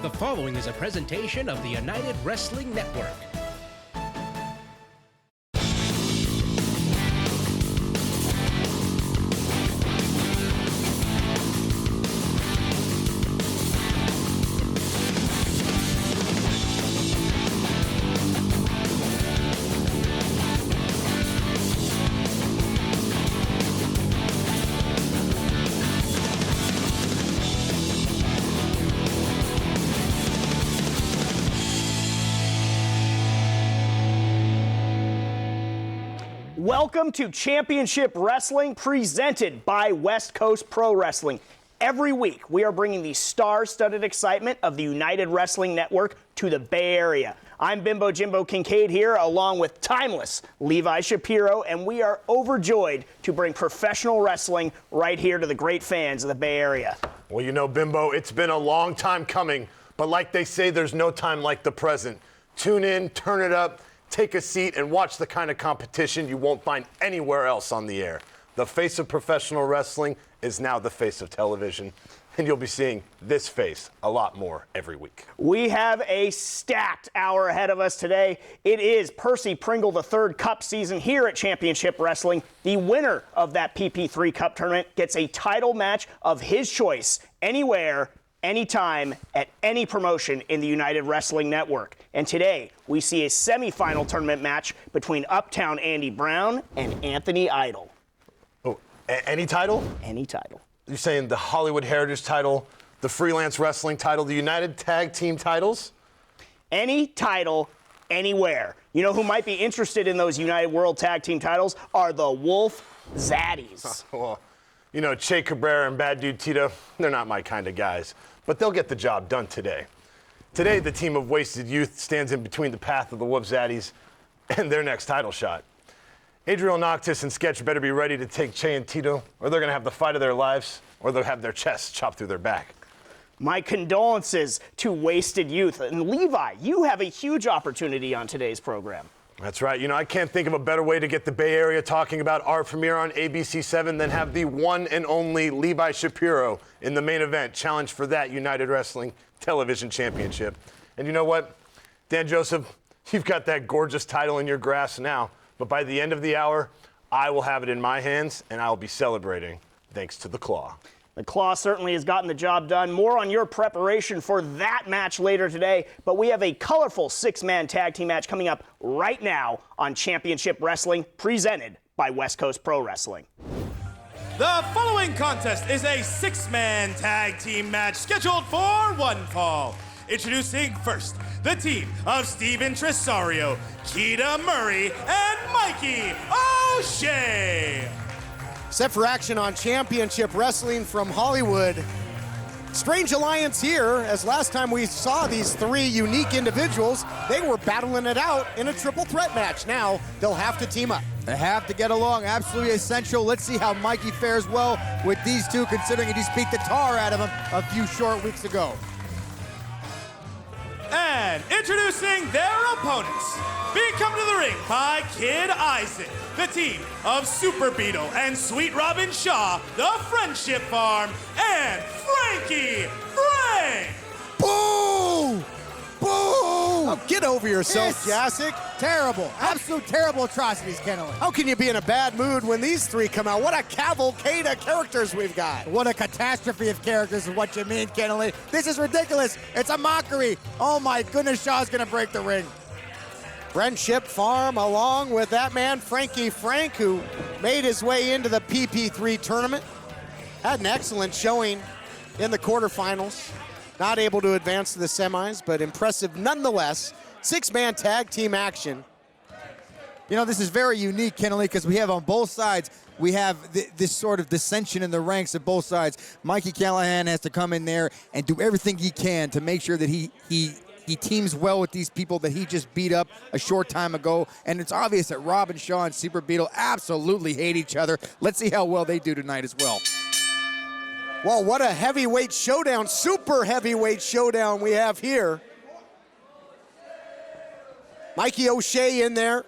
The following is a presentation of the United Wrestling Network. Welcome to Championship Wrestling, presented by West Coast Pro Wrestling. Every week, we are bringing the star-studded excitement of the United Wrestling Network to the Bay Area. I'm Bimbo Jimbo Kincaid here, along with timeless Levi Shapiro, and we are overjoyed to bring professional wrestling right here to the great fans of the Bay Area. Well, you know, Bimbo, it's been a long time coming, but like they say, there's no time like the present. Tune in, turn it up, take a seat, and watch the kind of competition you won't find anywhere else on the air. The face of professional wrestling is now the face of television, and you'll be seeing this face a lot more every week. We have a stacked hour ahead of us today. It is Percy Pringle III Cup season here at Championship Wrestling. The winner of that PP3 Cup tournament gets a title match of his choice anywhere, anytime, at any promotion in the United Wrestling Network. And today, we see a semifinal tournament match between Uptown Andy Brown and Anthony Idol. Oh, any title? Any title. You're saying the Hollywood Heritage title, the Freelance Wrestling title, the United Tag Team titles? Any title, anywhere. You know who might be interested in those United World Tag Team titles are the Wolf Zaddies. Well, you know, Che Cabrera and Bad Dude Tito, they're not my kind of guys, but they'll get the job done today. Today, the team of Wasted Youth stands in between the path of the Wolf Zaddies and their next title shot. Adriel Noctis and Sketch better be ready to take Che and Tito, or they're going to have the fight of their lives, or they'll have their chests chopped through their back. My condolences to Wasted Youth. And Levi, you have a huge opportunity on today's program. That's right. You know, I can't think of a better way to get the Bay Area talking about our premiere on ABC7 than have the one and only Levi Shapiro in the main event challenge for that United Wrestling Television Championship. And you know what? Dan Joseph, you've got that gorgeous title in your grasp now, but by the end of the hour, I will have it in my hands, and I'll be celebrating thanks to the Claw. The Claw certainly has gotten the job done. More on your preparation for that match later today, but we have a colorful six-man tag team match coming up right now on Championship Wrestling, presented by West Coast Pro Wrestling. The following contest is a six-man tag team match scheduled for one fall. Introducing first, the team of Steven Tresario, Keita Murray, and Mikey O'Shea. Set for action on Championship Wrestling from Hollywood. Strange alliance here, as last time we saw these three unique individuals, they were battling it out in a triple threat match. Now, they'll have to team up. They have to get along, absolutely essential. Let's see how Mikey fares well with these two, considering he just beat the tar out of him a few short weeks ago. And introducing their opponents, being come to the ring by Kid Isaac, the team of Super Beetle and Sweet Robin Shaw, the Friendship Farm, and Frankie Frank. Boo! Boo! Oh, get over yourself, Jacek. Terrible, absolute terrible atrocities, Kennelly. How can you be in a bad mood when these three come out? What a cavalcade of characters we've got. What a catastrophe of characters is what you mean, Kennelly. This is ridiculous. It's a mockery. Oh my goodness, Shaw's gonna break the ring. Friendship Farm, along with that man, Frankie Frank, who made his way into the PP3 tournament. Had an excellent showing in the quarterfinals. Not able to advance to the semis, but impressive nonetheless. Six-man tag team action. You know, this is very unique, Kennelly, because we have on both sides, we have this sort of dissension in the ranks of both sides. Mikey Callahan has to come in there and do everything he can to make sure that he teams well with these people that he just beat up a short time ago. And it's obvious that Robin Shaw and Super Beetle absolutely hate each other. Let's see how well they do tonight as well. Well, what a heavyweight showdown, super heavyweight showdown we have here. Mikey O'Shea in there.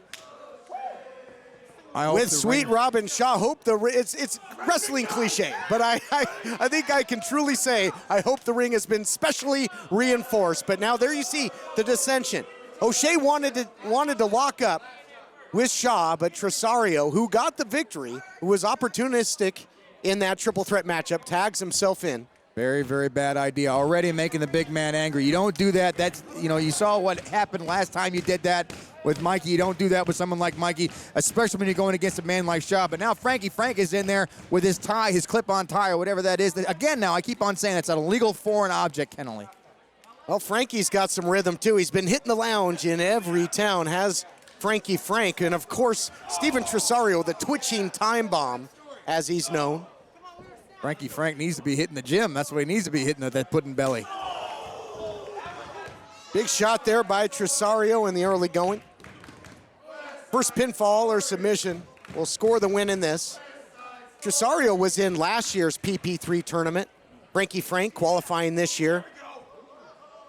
With sweet ring- Robin Shaw, it's wrestling cliche, but I think I can truly say I hope the ring has been specially reinforced. But now there you see the dissension. O'Shea wanted to lock up with Shaw, but Tresario, who got the victory, who was opportunistic in that triple threat matchup, tags himself in. Very, very bad idea. Already making the big man angry. You don't do that. That's, you saw what happened last time you did that with Mikey. You don't do that with someone like Mikey, especially when you're going against a man like Shaw. But now Frankie Frank is in there with his tie, his clip-on tie, or whatever that is. Again, now I keep on saying it's an illegal foreign object, Kennelly. Well, Frankie's got some rhythm, too. He's been hitting the lounge in every town, has Frankie Frank. And, of course, Steven Tresario, the twitching time bomb, as he's known. Frankie Frank needs to be hitting the gym. That's what he needs to be hitting, that pudding belly. Big shot there by Tresario in the early going. First pinfall or submission will score the win in this. Tresario was in last year's PP3 tournament. Frankie Frank qualifying this year.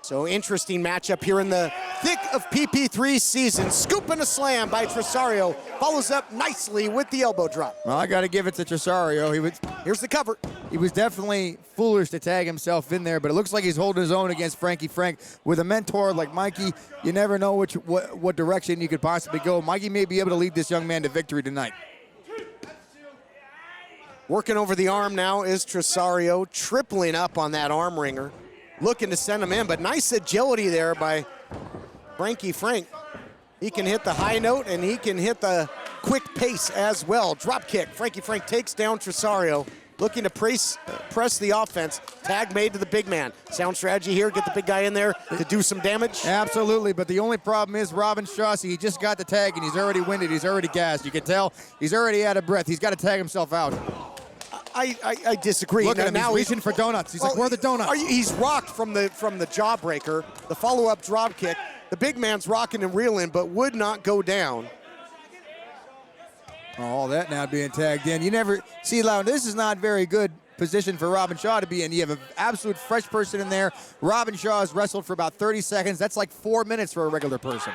So interesting matchup here in the thick of PP3 season. Scoop and a slam by Tresario. Follows up nicely with the elbow drop. Well, I got to give it to Tresario. Here's the cover. He was definitely foolish to tag himself in there, but it looks like he's holding his own against Frankie Frank. With a mentor like Mikey, you never know what direction you could possibly go. Mikey may be able to lead this young man to victory tonight. Working over the arm now is Tresario, tripling up on that arm wringer. Looking to send him in, but nice agility there by Frankie Frank. He can hit the high note and he can hit the quick pace as well. Drop kick. Frankie Frank takes down Tresario. Looking to press the offense. Tag made to the big man. Sound strategy here, get the big guy in there to do some damage. Absolutely, but the only problem is Robin Chaucy. He just got the tag and he's already winded. He's already gassed. You can tell he's already out of breath. He's got to tag himself out. I disagree. Look at him, he's reaching for donuts. He's like, where are the donuts? He's rocked from the jawbreaker, the follow-up drop kick. The big man's rocking and reeling, but would not go down. Oh, all that now being tagged in. You never see, Loud, this is not very good position for Robin Shaw to be in. You have an absolute fresh person in there. Robin Shaw has wrestled for about 30 seconds. That's like 4 minutes for a regular person.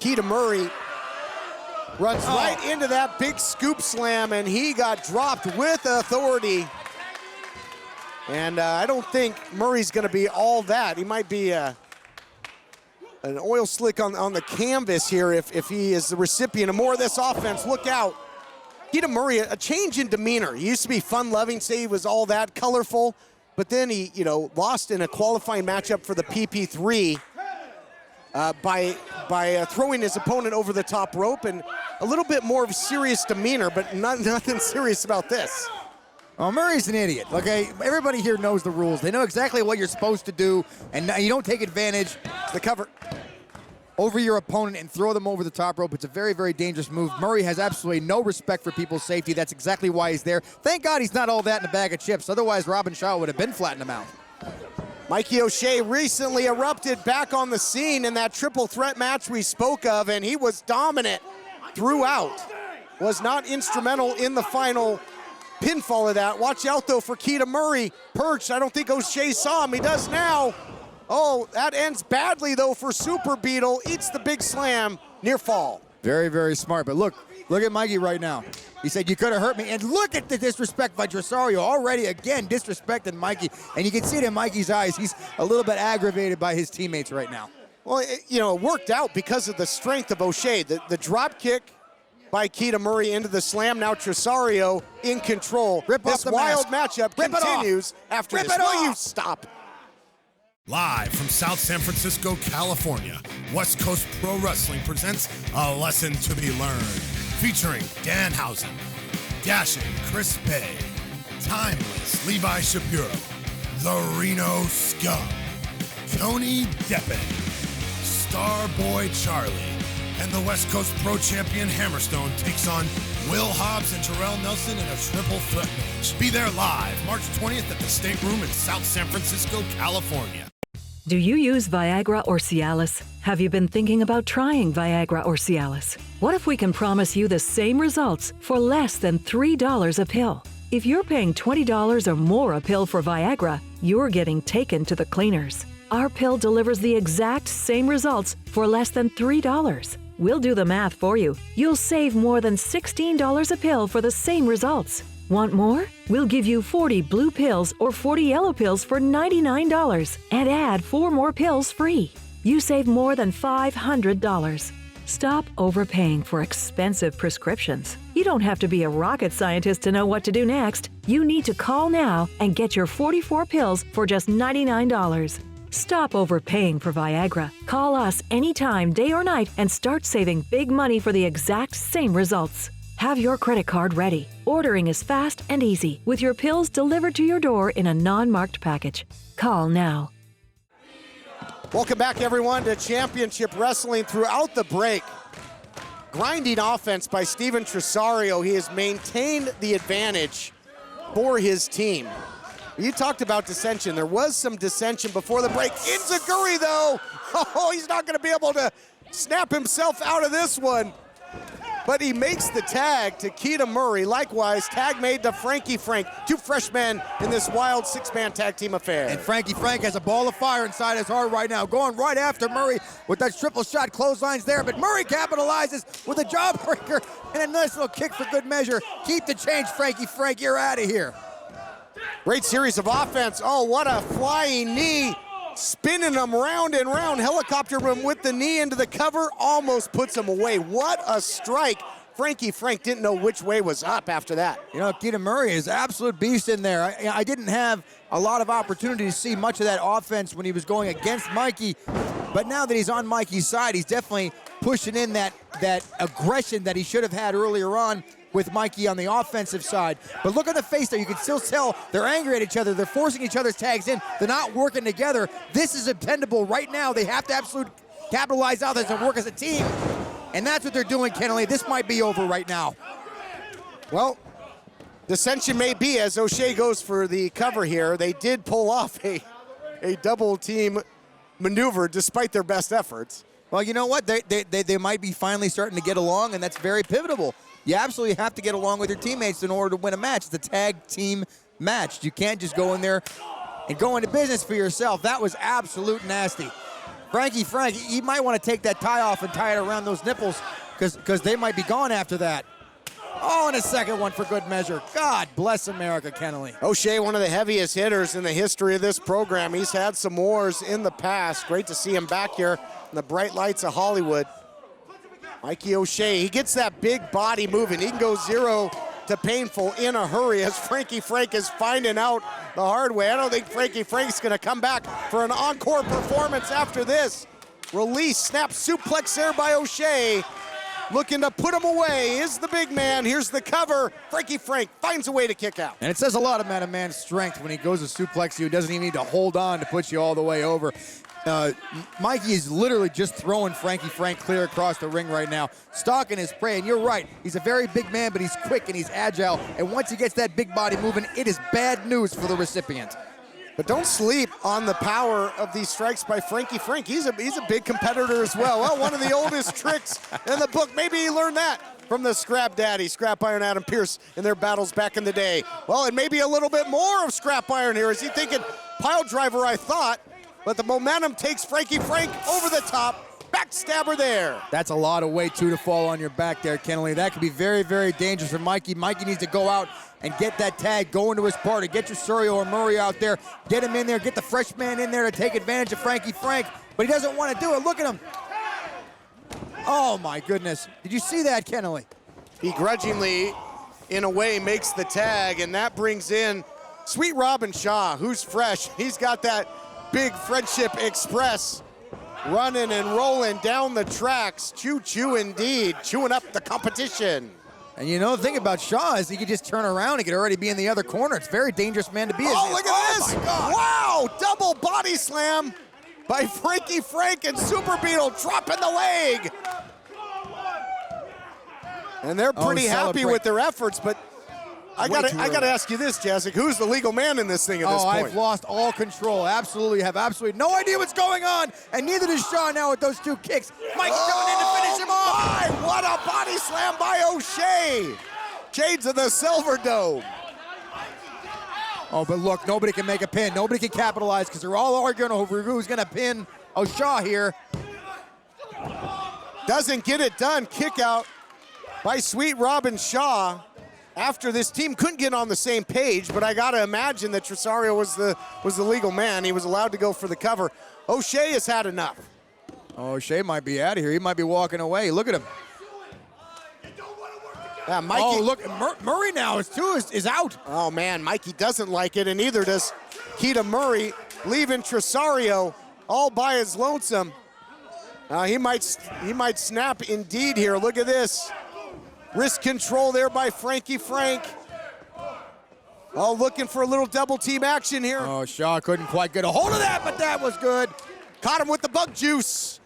Keita Murray runs right into that big scoop slam, and he got dropped with authority. And I don't think Murray's going to be all that. He might be an oil slick on the canvas here if he is the recipient of more of this offense. Look out. Keita Murray, a change in demeanor. He used to be fun-loving, say he was all that colorful, but then he, lost in a qualifying matchup for the PP3 by throwing his opponent over the top rope, and a little bit more of serious demeanor, but nothing serious about this. Well, Murray's an idiot, okay? Everybody here knows the rules. They know exactly what you're supposed to do, and you don't take advantage. The cover. Over your opponent and throw them over the top rope. It's a very, very dangerous move. Murray has absolutely no respect for people's safety. That's exactly why he's there. Thank God he's not all that in a bag of chips. Otherwise, Robin Shaw would have been flattened him out. Mikey O'Shea recently erupted back on the scene in that triple threat match we spoke of, and he was dominant throughout. Was not instrumental in the final pinfall of that. Watch out, though, for Keita Murray. Perched. I don't think O'Shea saw him. He does now. Oh, that ends badly, though, for Super Beetle. Eats the big slam. Near fall. Very, very smart. But look at Mikey right now. He said, you could have hurt me. And look at the disrespect by Tresario. Already, again, disrespecting Mikey. And you can see it in Mikey's eyes. He's a little bit aggravated by his teammates right now. Well, it worked out because of the strength of O'Shea. The drop kick by Keita Murray into the slam. Now Tresario in control. This wild matchup continues after this. Will you stop? Live from South San Francisco, California, West Coast Pro Wrestling presents A Lesson to Be Learned, featuring Danhausen, Dashing Chris Bay, Timeless Levi Shapiro, The Reno Scum, Tony Deppen, Starboy Charlie, and the West Coast Pro Champion Hammerstone takes on Will Hobbs and Terrell Nelson in a triple threat match. Be there live March 20th at the State Room in South San Francisco, California. Do you use Viagra or Cialis? Have you been thinking about trying Viagra or Cialis? What if we can promise you the same results for less than $3 a pill? If you're paying $20 or more a pill for Viagra, you're getting taken to the cleaners. Our pill delivers the exact same results for less than $3. We'll do the math for you. You'll save more than $16 a pill for the same results. Want more? We'll give you 40 blue pills or 40 yellow pills for $99 and add 4 more pills free. You save more than $500. Stop overpaying for expensive prescriptions. You don't have to be a rocket scientist to know what to do next. You need to call now and get your 44 pills for just $99. Stop overpaying for Viagra. Call us anytime, day or night, and start saving big money for the exact same results. Have your credit card ready. Ordering is fast and easy, with your pills delivered to your door in a non-marked package. Call now. Welcome back, everyone, to Championship Wrestling. Throughout the break, grinding offense by Steven Tresario. He has maintained the advantage for his team. You talked about dissension. There was some dissension before the break. Enziguri, though, oh, he's not going to be able to snap himself out of this one. But he makes the tag to Keita Murray. Likewise, tag made to Frankie Frank. 2 freshmen in this wild 6-man tag team affair. And Frankie Frank has a ball of fire inside his heart right now, going right after Murray with that triple shot clotheslines there. But Murray capitalizes with a jawbreaker and a nice little kick for good measure. Keep the change, Frankie Frank. You're out of here. Great series of offense. Oh, what a flying knee. Spinning him round and round. Helicopter him with the knee into the cover. Almost puts him away. What a strike. Frankie Frank didn't know which way was up after that. You know, Keita Murray is an absolute beast in there. I didn't have a lot of opportunity to see much of that offense when he was going against Mikey. But now that he's on Mikey's side, he's definitely pushing in that aggression that he should have had earlier on with Mikey on the offensive side. But look at the face there. You can still tell they're angry at each other. They're forcing each other's tags in. They're not working together. This is dependable right now. They have to absolutely capitalize out this and work as a team. And that's what they're doing, Kennelly. This might be over right now. Well, dissension may be as O'Shea goes for the cover here. They did pull off a double team maneuver despite their best efforts. Well, you know what? They might be finally starting to get along, and that's very pivotal. You absolutely have to get along with your teammates in order to win a match. It's a tag team match. You can't just go in there and go into business for yourself. That was absolute nasty. Frankie Frank, he might want to take that tie off and tie it around those nipples because they might be gone after that. Oh, and a second one for good measure. God bless America, Kennelly. O'Shea, one of the heaviest hitters in the history of this program. He's had some wars in the past. Great to see him back here in the bright lights of Hollywood. Mikey O'Shea, he gets that big body moving. He can go 0 to painful in a hurry as Frankie Frank is finding out the hard way. I don't think Frankie Frank's gonna come back for an encore performance after this. Release, snap suplex there by O'Shea. Looking to put him away is the big man. Here's the cover. Frankie Frank finds a way to kick out. And it says a lot about a man's strength when he goes to suplex you. He doesn't even need to hold on to put you all the way over. Mikey is literally just throwing Frankie Frank clear across the ring right now, stalking his prey. And you're right, he's a very big man, but he's quick and he's agile. And once he gets that big body moving, it is bad news for the recipient. But don't sleep on the power of these strikes by Frankie Frank. He's a big competitor as well. Well, one of the oldest tricks in the book. Maybe he learned that from the Scrap Daddy, Scrap Iron Adam Pearce, in their battles back in the day. Well, and maybe a little bit more of Scrap Iron here. Is he thinking pile driver, I thought, but the momentum takes Frankie Frank over the top. Backstabber there. That's a lot of weight, too, to fall on your back there, Kennelly. That could be very, very dangerous for Mikey. Mikey needs to go out and get that tag, go into his party, get your Tresario or Murray out there, get him in there, get the fresh man in there to take advantage of Frankie Frank, but he doesn't want to do it. Look at him. Oh, my goodness. Did you see that, Kennelly? Begrudgingly, in a way, makes the tag, and that brings in Sweet Robin Shaw, who's fresh. He's got that big Friendship Express running and rolling down the tracks. Choo-choo indeed, chewing up the competition. And you know, the thing about Shaw is he could just turn around. He could already be in the other corner. It's a very dangerous man to be. Oh, look at this. My God. Wow, double body slam by Frankie Frank, and Super Beetle dropping the leg. And they're pretty happy with their efforts, but I gotta ask you this, Jessica. Who's the legal man in this thing at this point? I've lost all control. Absolutely, have absolutely no idea what's going on, and neither does Shaw now with those 2 kicks. Mikey coming in to finish him off. My, what a body slam by O'Shea. Shades of the Silver Dome. Oh, but look, nobody can make a pin. Nobody can capitalize because they're all arguing over who's going to pin O'Shea here. Doesn't get it done. Kick out by Sweet Robin Shaw. After this team couldn't get on the same page, but I gotta imagine that Tresario was the legal man. He was allowed to go for the cover. O'Shea has had enough. O'Shea might be out of here. He might be walking away. Look at him. Yeah, Mikey. Oh, look, Murray now is out. Oh man, Mikey doesn't like it, and neither does Keita Murray, leaving Tresario all by his lonesome. He might snap indeed here. Look at this. Wrist control there by Frankie Frank. Oh, looking for a little double team action here. Oh, Shaw couldn't quite get a hold of that, but that was good. Caught him with the bug juice.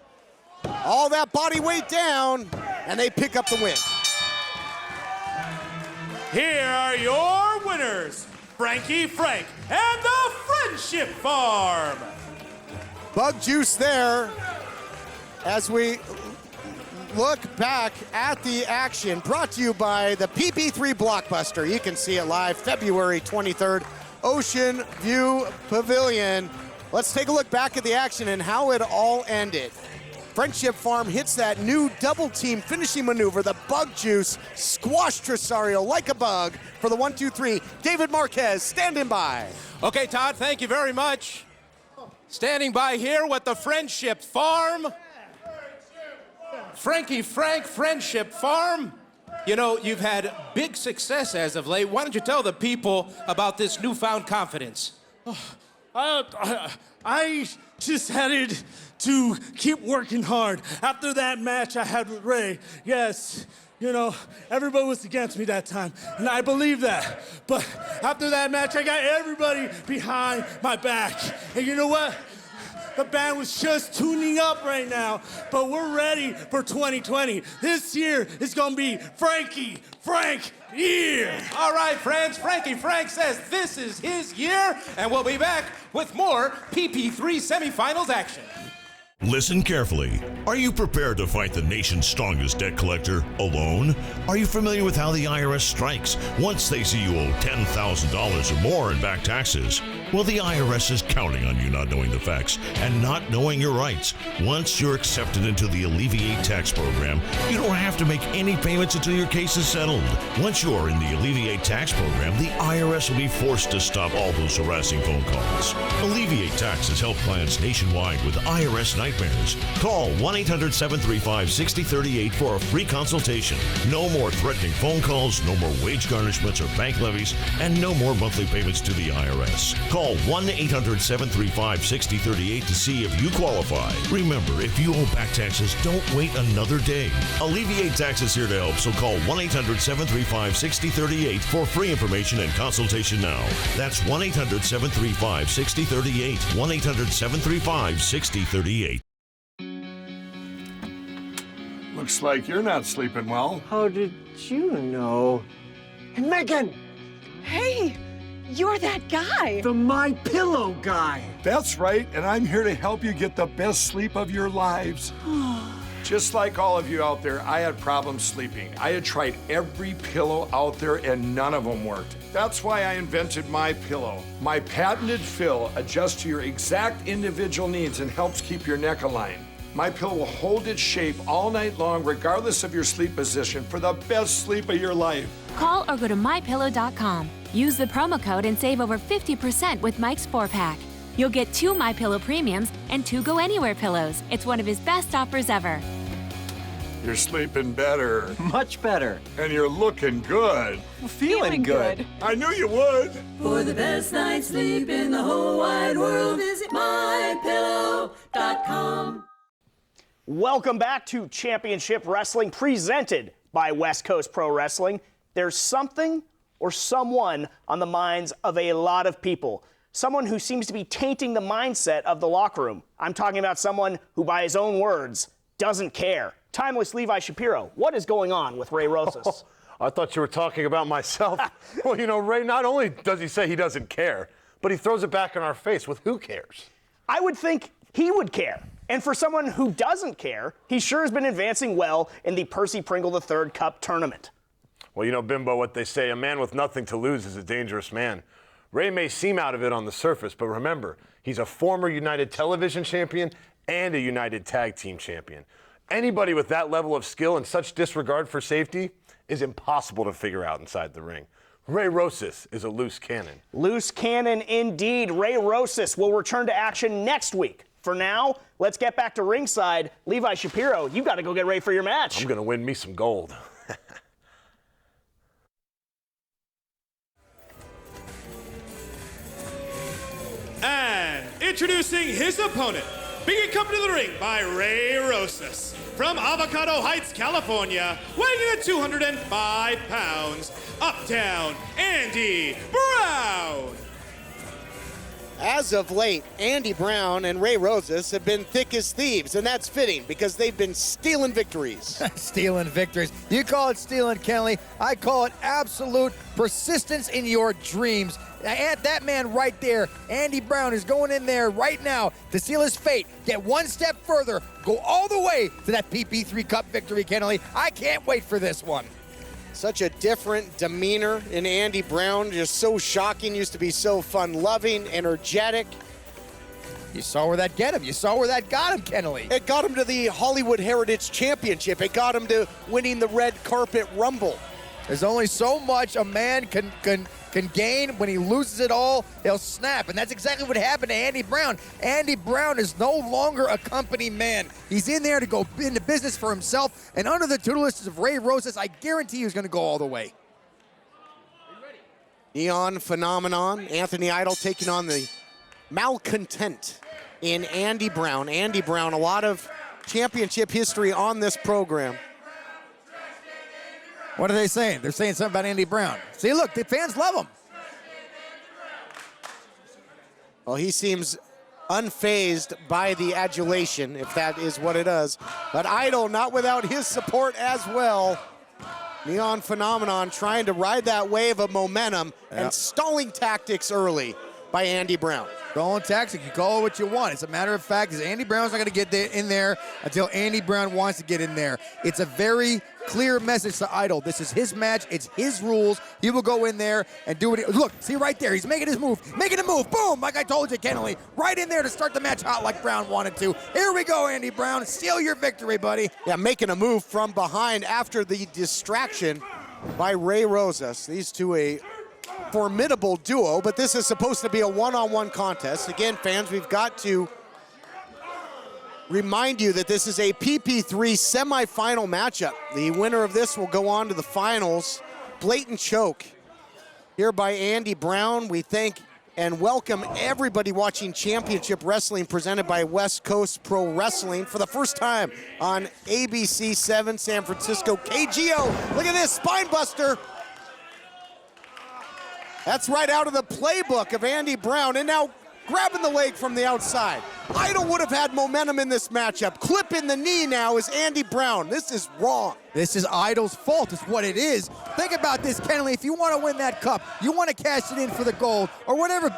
All that body weight down, and they pick up the win. Here are your winners, Frankie Frank and the Friendship Farm. Bug juice there as we look back at the action, brought to you by the PP3 Blockbuster. You can see it live February 23rd, Ocean View Pavilion. Let's take a look back at the action and how it all ended. Friendship Farm hits that new double team finishing maneuver. The bug juice squashed Tresario like a bug for the 1-2-3. David Marquez standing by. Okay, Todd, thank you very much. Standing by here with the Friendship Farm. Frankie Frank Friendship Farm. You know, you've had big success as of late. Why don't you tell the people about this newfound confidence? I just had to keep working hard. After that match I had with Ray, yes, you know, everybody was against me that time, and I believe that. But after that match, I got everybody behind my back. And you know what? The band was just tuning up right now, but we're ready for 2020. This year is gonna be Frankie Frank year. All right, friends, Frankie Frank says this is his year, and we'll be back with more PP3 semifinals action. Listen carefully. Are you prepared to fight the nation's strongest debt collector alone? Are you familiar with how the IRS strikes once they see you owe $10,000 or more in back taxes? Well, the IRS is counting on you not knowing the facts and not knowing your rights. Once you're accepted into the Alleviate Tax program, you don't have to make any payments until your case is settled. Once you're in the Alleviate Tax program, the IRS will be forced to stop all those harassing phone calls. Alleviate Tax has helped clients nationwide with IRS nightmares. Call 1-800-735-6038 for a free consultation. No more threatening phone calls, no more wage garnishments or bank levies, and no more monthly payments to the IRS. Call 1-800-735-6038 to see if you qualify. Remember, if you owe back taxes, don't wait another day. Alleviate Tax is here to help, so call 1-800-735-6038 for free information and consultation now. That's 1-800-735-6038. 1-800-735-6038. Looks like you're not sleeping well. How did you know? Hey, Megan! Hey, you're that guy. The My Pillow guy. That's right, and I'm here to help you get the best sleep of your lives. Just like all of you out there, I had problems sleeping. I had tried every pillow out there and none of them worked. That's why I invented My Pillow. My patented fill adjusts to your exact individual needs and helps keep your neck aligned. My Pillow will hold its shape all night long, regardless of your sleep position, for the best sleep of your life. Call or go to mypillow.com. Use the promo code and save over 50% with Mike's 4-pack. You'll get 2 My Pillow premiums and 2 Go Anywhere pillows. It's one of his best offers ever. You're sleeping better. Much better. And you're looking good. Feeling good. I knew you would. For the best night's sleep in the whole wide world, visit mypillow.com. Welcome back to Championship Wrestling, presented by West Coast Pro Wrestling. There's something or someone on the minds of a lot of people. Someone who seems to be tainting the mindset of the locker room. I'm talking about someone who, by his own words, doesn't care. Timeless Levi Shapiro, what is going on with Ray Rosas? I thought you were talking about myself. Well, you know, Ray, not only does he say he doesn't care, but he throws it back in our face with who cares? I would think he would care. And for someone who doesn't care, he sure has been advancing well in the Percy Pringle III Cup tournament. Well, you know, Bimbo, what they say, a man with nothing to lose is a dangerous man. Ray may seem out of it on the surface, but remember, he's a former United Television champion and a United Tag Team champion. Anybody with that level of skill and such disregard for safety is impossible to figure out inside the ring. Ray Rosas is a loose cannon. Loose cannon indeed. Ray Rosas will return to action next week. For now, let's get back to ringside. Levi Shapiro, you got to go get ready for your match. I'm going to win me some gold. And introducing his opponent, being accompanied to the ring by Ray Rosas. From Avocado Heights, California, weighing in at 205 pounds, Uptown Andy Brown. As of late, Andy Brown and Ray Rosas have been thick as thieves, and that's fitting because they've been stealing victories. Stealing victories. You call it stealing, Kenley. I call it absolute persistence in your dreams. That man right there, Andy Brown, is going in there right now to seal his fate, get one step further, go all the way to that PP3 Cup victory, Kenley. I can't wait for this one. Such a different demeanor in Andy Brown, just so shocking, used to be so fun-loving, energetic. You saw where that get him. You saw where that got him, Kenley. It got him to the Hollywood Heritage Championship. It got him to winning the Red Carpet Rumble. There's only so much a man can gain. When he loses it all, he'll snap. And that's exactly what happened to Andy Brown. Andy Brown is no longer a company man. He's in there to go into business for himself. And under the tutelage of Ray Rosas, I guarantee he's going to go all the way. Neon Phenomenon, Anthony Idol taking on the malcontent in Andy Brown. Andy Brown, a lot of championship history on this program. What are they saying? They're saying something about Andy Brown. See, look, the fans love him. Well, he seems unfazed by the adulation, if that is what it is. But Idol not without his support as well. Neon Phenomenon trying to ride that wave of momentum and stalling tactics early by Andy Brown. Stalling tactics, you call it what you want. As a matter of fact, Andy Brown's not going to get in there until Andy Brown wants to get in there. It's a very clear message to Idol. This is his match. It's his rules. He will go in there and do what look, see right there. He's making his move. Making a move. Boom, like I told you, Kenley. Right in there to start the match hot like Brown wanted to. Here we go, Andy Brown. Seal your victory, buddy. Yeah, making a move from behind after the distraction by Ray Rosas. These two a formidable duo, but this is supposed to be a one-on-one contest. Again, fans, we've got to remind you that this is a PP3 semifinal matchup. The winner of this will go on to the finals. Blatant choke here by Andy Brown. We thank and welcome everybody watching Championship Wrestling presented by West Coast Pro Wrestling for the first time on ABC 7 San Francisco. KGO, look at this, spine buster. That's right out of the playbook of Andy Brown. And now grabbing the leg from the outside. Idol would have had momentum in this matchup. Clipping the knee now is Andy Brown. This is wrong. This is Idol's fault, is what it is. Think about this, Kenley. If you want to win that cup, you want to cash it in for the gold, or whatever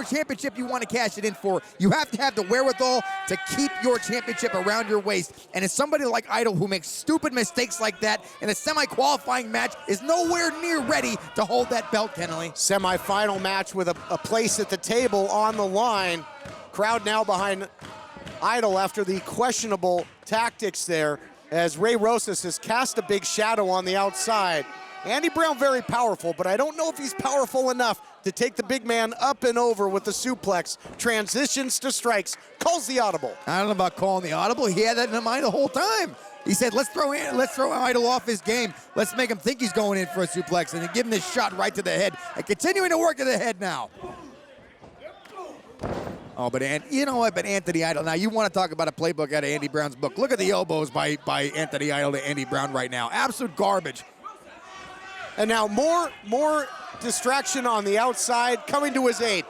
championship you want to cash it in for, you have to have the wherewithal to keep your championship around your waist. And it's somebody like Idol who makes stupid mistakes like that in a semi-qualifying match is nowhere near ready to hold that belt, Kenley. Semi-final match with a place at the table on the line. Crowd now behind Idol after the questionable tactics there, as Ray Rosas has cast a big shadow on the outside. Andy Brown very powerful, but I don't know if he's powerful enough to take the big man up and over with the suplex. Transitions to strikes, calls the audible. I don't know about calling the audible. He had that in mind the whole time. He said, let's throw Idol off his game. Let's make him think he's going in for a suplex and then give him this shot right to the head. And continuing to work to the head now. Oh, but you know what? But Anthony Idol. Now you want to talk about a playbook out of Andy Brown's book? Look at the elbows by Anthony Idol to Andy Brown right now. Absolute garbage. And now more distraction on the outside coming to his aid.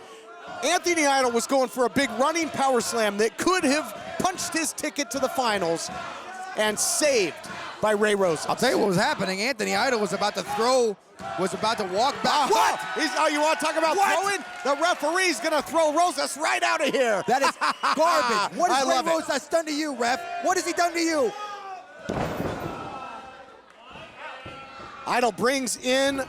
Anthony Idol was going for a big running power slam that could have punched his ticket to the finals, and saved by Ray Rosas. I'll tell you what was happening. Anthony Idol was about to walk back. What? You want to talk about throwing? The referee's going to throw Rosas right out of here. That is garbage. What has Ray Rosas done to you, ref? What has he done to you? Idol brings in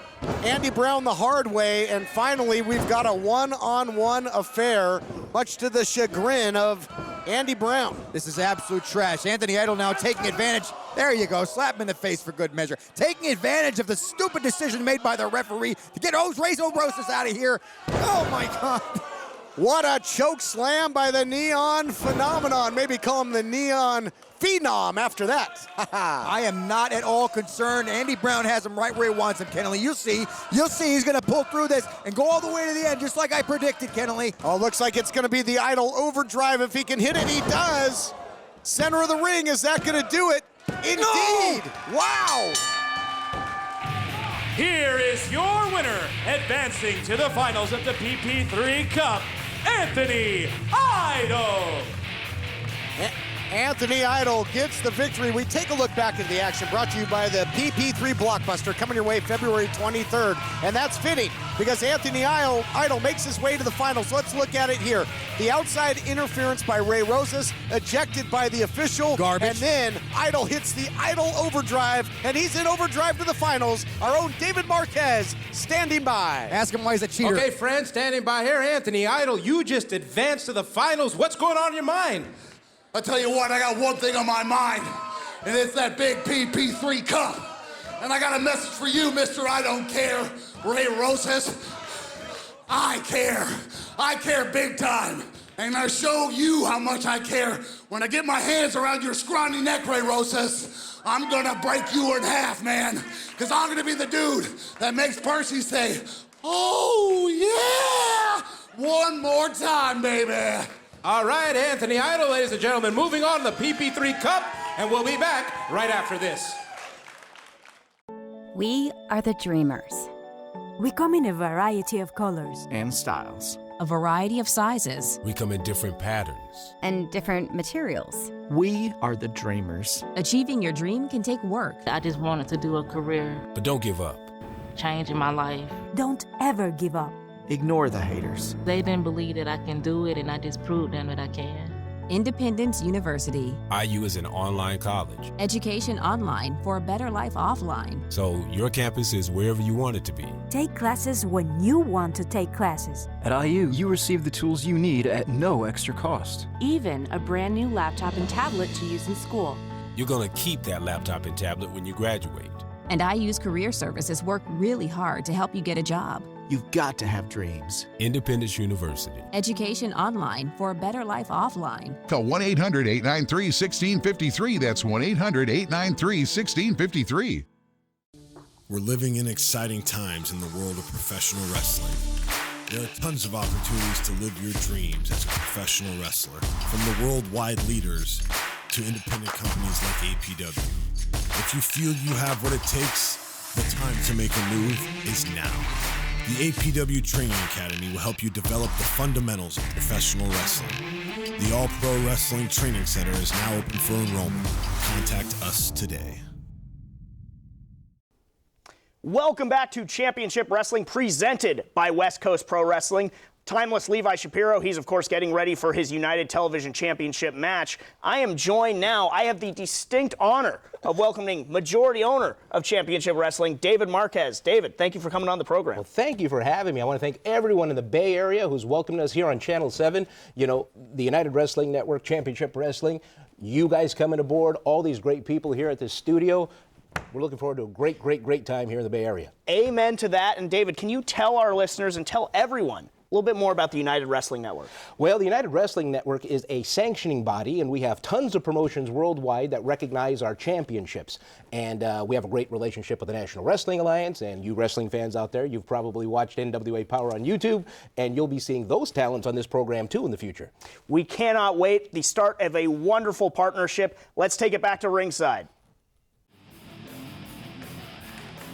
Andy Brown the hard way, and finally we've got a one-on-one affair, much to the chagrin of Andy Brown. This is absolute trash. Anthony Idol now taking advantage. There you go, slap him in the face for good measure. Taking advantage of the stupid decision made by the referee to get Razor Rosas out of here. Oh my God. What a choke slam by the Neon Phenomenon. Maybe call him the Neon Phenom after that. I am not at all concerned. Andy Brown has him right where he wants him, Kennelly. You'll see he's gonna pull through this and go all the way to the end, just like I predicted, Kennelly. Oh, looks like it's gonna be the Idol overdrive. If he can hit it, he does. Center of the ring, is that gonna do it? Indeed, No! Wow. Here is your winner, advancing to the finals of the PP3 Cup, Anthony Idol. Anthony Idol gets the victory. We take a look back at the action, brought to you by the PP3 Blockbuster, coming your way February 23rd. And that's fitting because Anthony Idol makes his way to the finals. Let's look at it here. The outside interference by Ray Rosas, ejected by the official. Garbage. And then Idol hits the Idol overdrive, and he's in overdrive to the finals. Our own David Marquez standing by. Ask him why he's a cheater. Okay, friends, standing by here. Anthony Idol, you just advanced to the finals. What's going on in your mind? I tell you what, I got one thing on my mind, and it's that big PP3 Cup. And I got a message for you, Mr. I Don't Care, Ray Rosas. I care. I care big time. And I show you how much I care when I get my hands around your scrawny neck, Ray Rosas. I'm gonna break you in half, man. Because I'm gonna be the dude that makes Percy say, oh yeah, one more time, baby. All right, Anthony Idol, ladies and gentlemen, moving on to the PP3 Cup, and we'll be back right after this. We are the Dreamers. We come in a variety of colors and styles, a variety of sizes. We come in different patterns and different materials. We are the Dreamers. Achieving your dream can take work. I just wanted to do a career. But don't give up. Changing my life. Don't ever give up. Ignore the haters. They didn't believe that I can do it, and I just proved them that I can. Independence University. IU is an online college. Education online for a better life offline. So your campus is wherever you want it to be. Take classes when you want to take classes. At IU, you receive the tools you need at no extra cost. Even a brand new laptop and tablet to use in school. You're going to keep that laptop and tablet when you graduate. And IU's career services work really hard to help you get a job. You've got to have dreams. Independence University. Education online for a better life offline. Call 1-800-893-1653. That's 1-800-893-1653. We're living in exciting times in the world of professional wrestling. There are tons of opportunities to live your dreams as a professional wrestler, from the worldwide leaders to independent companies like APW. If you feel you have what it takes, the time to make a move is now. The APW Training Academy will help you develop the fundamentals of professional wrestling. The All Pro Wrestling Training Center is now open for enrollment. Contact us today. Welcome back to Championship Wrestling, presented by West Coast Pro Wrestling. Timeless Levi Shapiro, he's of course getting ready for his United Television Championship match. I am joined now, I have the distinct honor of welcoming majority owner of Championship Wrestling, David Marquez. David, thank you for coming on the program. Well, thank you for having me. I want to thank everyone in the Bay Area who's welcomed us here on Channel 7. You know, the United Wrestling Network, Championship Wrestling, you guys coming aboard, all these great people here at this studio. We're looking forward to a great, great, great time here in the Bay Area. Amen to that. And David, can you tell our listeners and tell everyone a little bit more about the United Wrestling Network? Well, the United Wrestling Network is a sanctioning body, and we have tons of promotions worldwide that recognize our championships. And we have a great relationship with the National Wrestling Alliance, and you wrestling fans out there, you've probably watched NWA Power on YouTube, and you'll be seeing those talents on this program too in the future. We cannot wait. The start of a wonderful partnership. Let's take it back to ringside.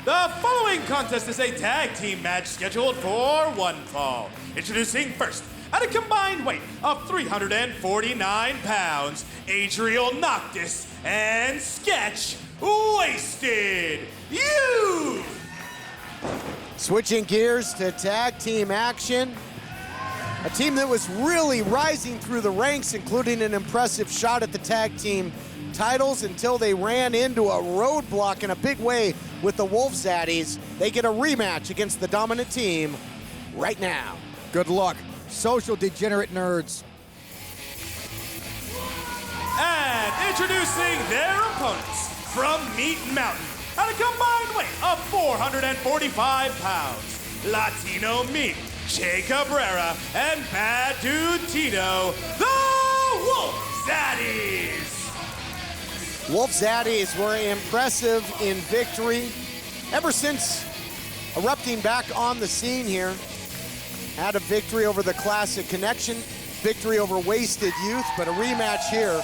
The following contest is a tag team match scheduled for one fall. Introducing first, at a combined weight of 349 pounds, Adriel Noctis and Sketch Wasted Youth. Switching gears to tag team action. A team that was really rising through the ranks, including an impressive shot at the tag team titles until they ran into a roadblock in a big way with the Wolf Zaddies. They get a rematch against the dominant team right now. Good luck, social degenerate nerds. And introducing their opponents from Meat Mountain at a combined weight of 445 pounds, Latino Meat, Che Cabrera, and Bad Dude Tito, the Wolf Zaddies. Wolf Zaddies were impressive in victory ever since erupting back on the scene here. Had a victory over the Classic Connection, victory over Wasted Youth, but a rematch here.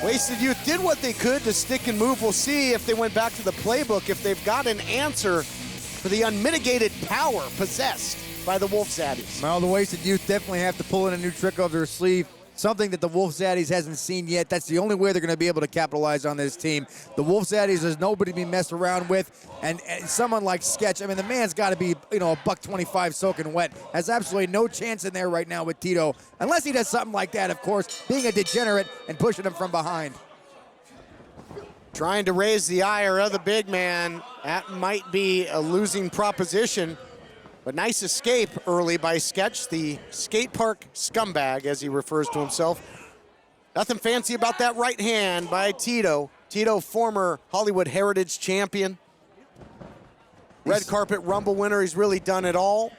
Wasted Youth did what they could to stick and move. We'll see if they went back to the playbook, if they've got an answer for the unmitigated power possessed by the Wolf Zaddies. Well, the Wasted Youth definitely have to pull in a new trick up their sleeve. Something that the Wolf Zaddies hasn't seen yet. That's the only way they're going to be able to capitalize on this team. The Wolf Zaddies is nobody to be messed around with. And someone like Sketch, I mean, the man's got to be, a $125 soaking wet. Has absolutely no chance in there right now with Tito. Unless he does something like that, of course, being a degenerate and pushing him from behind. Trying to raise the ire of the big man. That might be a losing proposition. But nice escape early by Sketch, the skate park scumbag, as he refers to himself. Nothing fancy about that right hand by Tito. Tito, former Hollywood Heritage champion. Red carpet rumble winner. He's really done it all.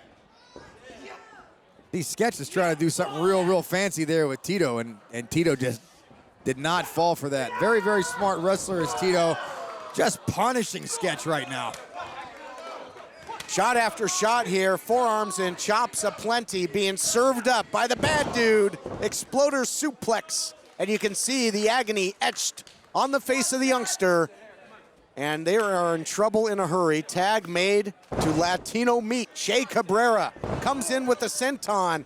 These Sketch is trying to do something real fancy there with Tito, and Tito just did not fall for that. Very, very smart wrestler is Tito. Just punishing Sketch right now. Shot after shot here, forearms and chops aplenty, being served up by the Bad Dude. Exploder suplex, and you can see the agony etched on the face of the youngster. And they are in trouble in a hurry. Tag made to Latino Meat. Che Cabrera comes in with the senton.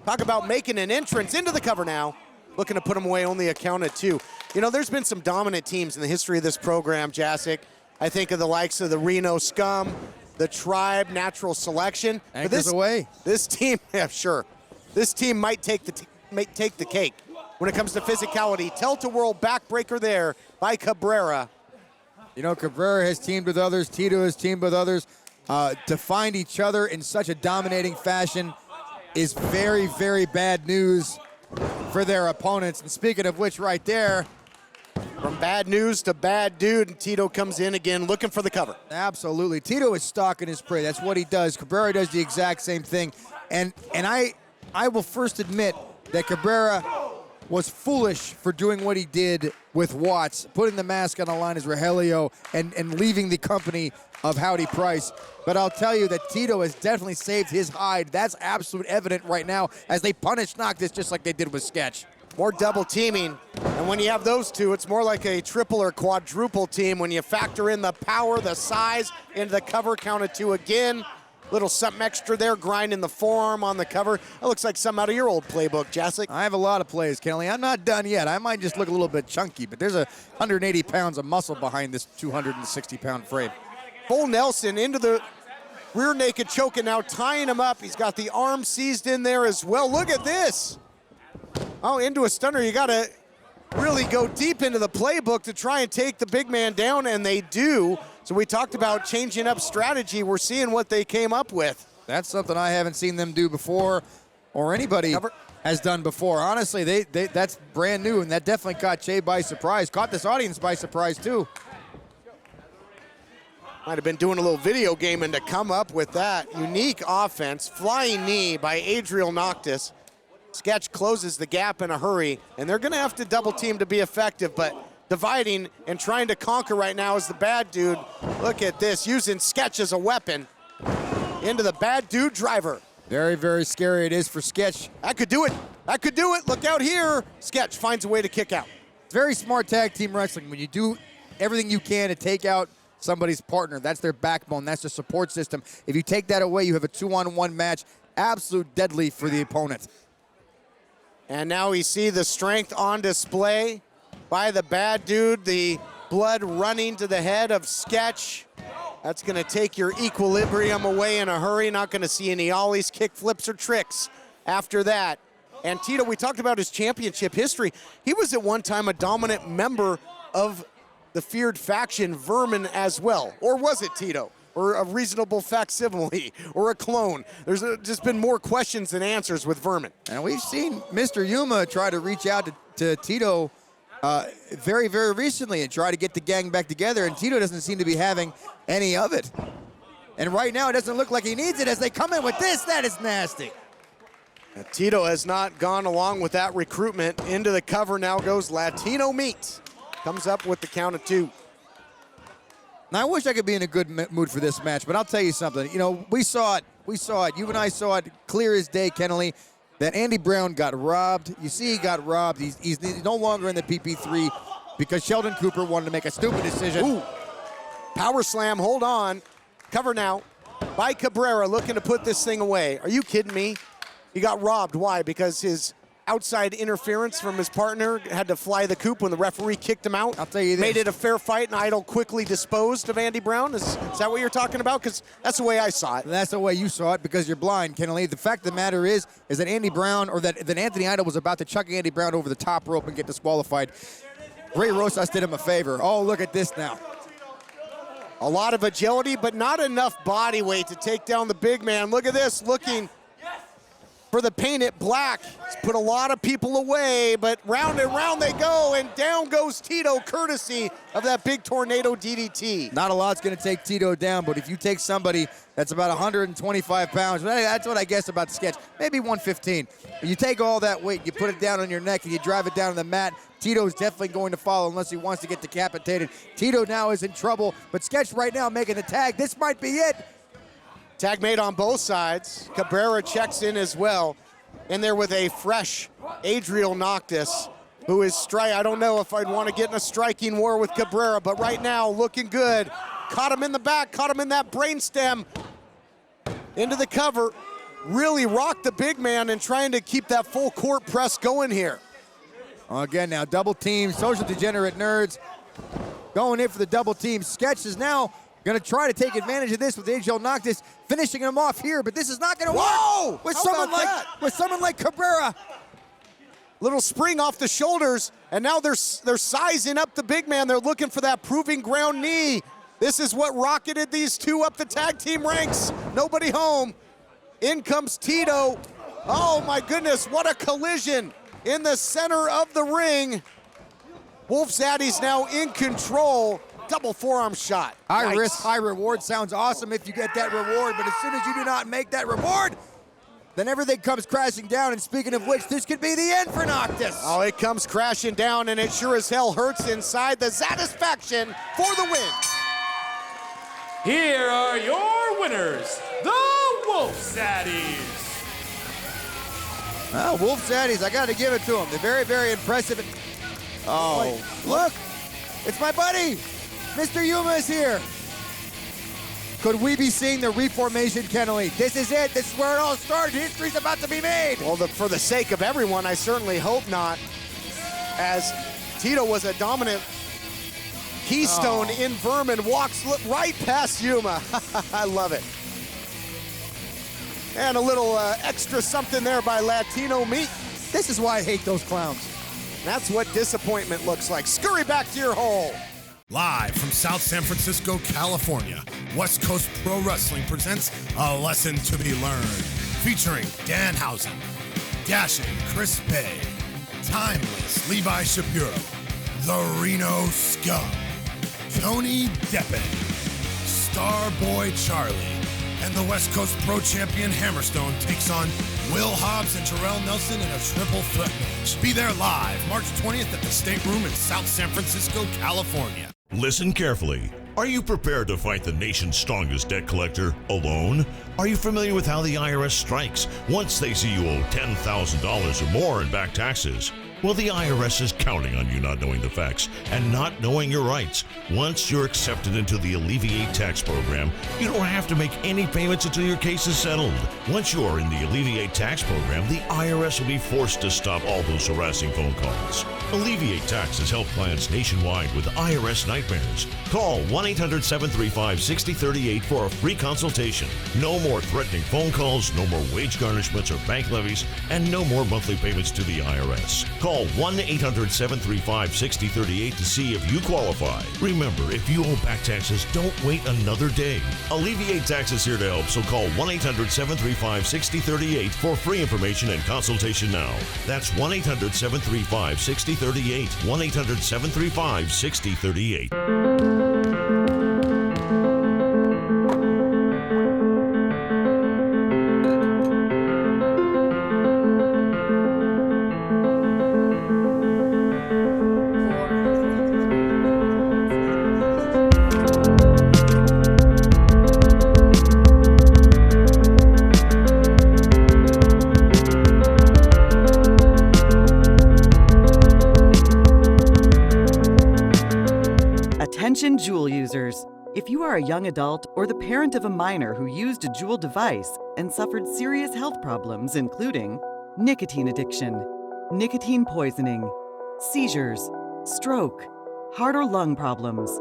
Talk about making an entrance into the cover now. Looking to put him away, only a count of 2. There's been some dominant teams in the history of this program, Jacek. I think of the likes of the Reno Scum, the Tribe, Natural Selection. Anchors away. This team, yeah, sure. This team might take the cake when it comes to physicality. Tilt-a-whirl backbreaker there by Cabrera. Cabrera has teamed with others. Tito has teamed with others. To find each other in such a dominating fashion is very, very bad news for their opponents. And speaking of which, right there, from bad news to Bad Dude, and Tito comes in again looking for the cover. Absolutely. Tito is stalking his prey. That's what he does. Cabrera does the exact same thing. And I will first admit that Cabrera was foolish for doing what he did with Watts, putting the mask on the line as Rogelio and leaving the company of Howdy Price. But I'll tell you that Tito has definitely saved his hide. That's absolute evident right now as they punish Noctis just like they did with Sketch. More double teaming. And when you have those two, it's more like a triple or quadruple team when you factor in the power, the size, into the cover, count of 2 again. Little something extra there, grinding the forearm on the cover. That looks like something out of your old playbook, Jacek. I have a lot of plays, Kelly. I'm not done yet. I might just look a little bit chunky, but there's 180 pounds of muscle behind this 260-pound frame. Full Nelson into the rear naked choke, and now tying him up. He's got the arm seized in there as well. Look at this. Oh, into a stunner. You got to really go deep into the playbook to try and take the big man down, and they do. So we talked about changing up strategy. We're seeing what they came up with. That's something I haven't seen them do before, or anybody has done before. Honestly, that's brand new, and that definitely caught Che by surprise. Caught this audience by surprise, too. Might have been doing a little video gaming to come up with that. Unique offense. Flying knee by Adriel Noctis. Sketch closes the gap in a hurry, and they're going to have to double team to be effective, but dividing and trying to conquer right now is the Bad Dude. Look at this, using Sketch as a weapon into the Bad Dude driver. Very, very scary it is for Sketch. That could do it. That could do it. Look out here. Sketch finds a way to kick out. It's very smart tag team wrestling. When you do everything you can to take out somebody's partner, that's their backbone, that's their support system. If you take that away, you have a 2-on-1 match. Absolute deadly for the opponent. And now we see the strength on display by the Bad Dude, the blood running to the head of Sketch. That's going to take your equilibrium away in a hurry. Not going to see any ollies, kick flips, or tricks after that. And Tito, we talked about his championship history. He was at one time a dominant member of the feared faction Vermin as well. Or was it, Tito? Or a reasonable facsimile, or a clone? There's just been more questions than answers with Vermin. And we've seen Mr. Yuma try to reach out to Tito very, very recently and try to get the gang back together, and Tito doesn't seem to be having any of it. And right now, it doesn't look like he needs it as they come in with this. That is nasty. Tito has not gone along with that recruitment. Into the cover now goes Latino Meat. Comes up with the count of 2. Now, I wish I could be in a good mood for this match, but I'll tell you something. You know, we saw it. You and I saw it clear as day, Kennelly, that Andy Brown got robbed. You see he got robbed. He's no longer in the PP3 because Sheldon Cooper wanted to make a stupid decision. Ooh. Power slam, hold on. Cover now by Cabrera, looking to put this thing away. Are you kidding me? He got robbed. Why? Because his outside interference from his partner had to fly the coop when the referee kicked him out. I'll tell you this. Made it a fair fight, and Idol quickly disposed of Andy Brown. Is that what you're talking about? Because that's the way I saw it. That's the way you saw it because you're blind, Kennelly. The fact of the matter is that Andy Brown, or that Anthony Idol was about to chuck Andy Brown over the top rope and get disqualified. Ray Rosas did him a favor. Oh, look at this now. A lot of agility, but not enough body weight to take down the big man. Look at this, looking for the painted black. It's put a lot of people away, but round and round they go, and down goes Tito, courtesy of that big tornado DDT. Not a lot's going to take Tito down, but if you take somebody that's about 125 pounds, that's what I guess about the sketch, maybe 115. But you take all that weight, you put it down on your neck, and you drive it down on the mat, Tito's definitely going to follow unless he wants to get decapitated. Tito now is in trouble, but Sketch right now making the tag. This might be it. Tag made on both sides. Cabrera checks in as well. In there with a fresh Adriel Noctis, who is I don't know if I'd want to get in a striking war with Cabrera, but right now looking good. Caught him in the back, caught him in that brainstem. Into the cover. Really rocked the big man and trying to keep that full court press going here. Again now, double team, social degenerate nerds going in for the double team. Sketch is now going to try to take advantage of this with Adriel Noctis, finishing him off here, but this is not going to work with someone like Cabrera. Little spring off the shoulders, and now they're sizing up the big man. They're looking for that proving ground knee. This is what rocketed these two up the tag team ranks. Nobody home. In comes Tito. Oh my goodness, what a collision in the center of the ring. Wolf Zaddy's now in control. Double forearm shot. High risk, high reward sounds awesome if you get that reward, but as soon as you do not make that reward, then everything comes crashing down. And speaking of which, this could be the end for Noctis. Oh, it comes crashing down, and it sure as hell hurts inside. The Satisfaction for the win. Here are your winners, the Wolf Zaddies. Well, Wolf Zaddies, I got to give it to them. They're very, very impressive. Oh, look, it's my buddy. Mr. Yuma is here. Could we be seeing the reformation, Kennelly? This is it. This is where it all started. History's about to be made. Well, for the sake of everyone, I certainly hope not, as Tito was a dominant keystone in Vermin, walks right past Yuma. I love it. And a little extra something there by Latino Meat. This is why I hate those clowns. That's what disappointment looks like. Scurry back to your hole. Live from South San Francisco, California, West Coast Pro Wrestling presents A Lesson to Be Learned, featuring Danhausen, Dashing Chris Bay, Timeless Levi Shapiro, The Reno Scum, Tony Deppen, Starboy Charlie, and the West Coast Pro Champion Hammerstone takes on Will Hobbs and Terrell Nelson in a triple threat match. Be there live March 20th at the State Room in South San Francisco, California. Listen carefully. Are you prepared to fight the nation's strongest debt collector alone? Are you familiar with how the IRS strikes once they see you owe $10,000 or more in back taxes? Well, the IRS is counting on you not knowing the facts and not knowing your rights. Once you're accepted into the Alleviate Tax Program, you don't have to make any payments until your case is settled. Once you are in the Alleviate Tax Program, the IRS will be forced to stop all those harassing phone calls. Alleviate Taxes help clients nationwide with IRS nightmares. Call 1-800-735-6038 for a free consultation. No more threatening phone calls, no more wage garnishments or bank levies, and no more monthly payments to the IRS. Call 1-800-735-6038 to see if you qualify. Remember, if you owe back taxes, don't wait another day. Alleviate Taxes here to help, so call 1-800-735-6038 for free information and consultation now. That's 1-800-735-6038. 1-800-735-6038. Attention Juul users. If you are a young adult or the parent of a minor who used a Juul device and suffered serious health problems including nicotine addiction, nicotine poisoning, seizures, stroke, heart or lung problems,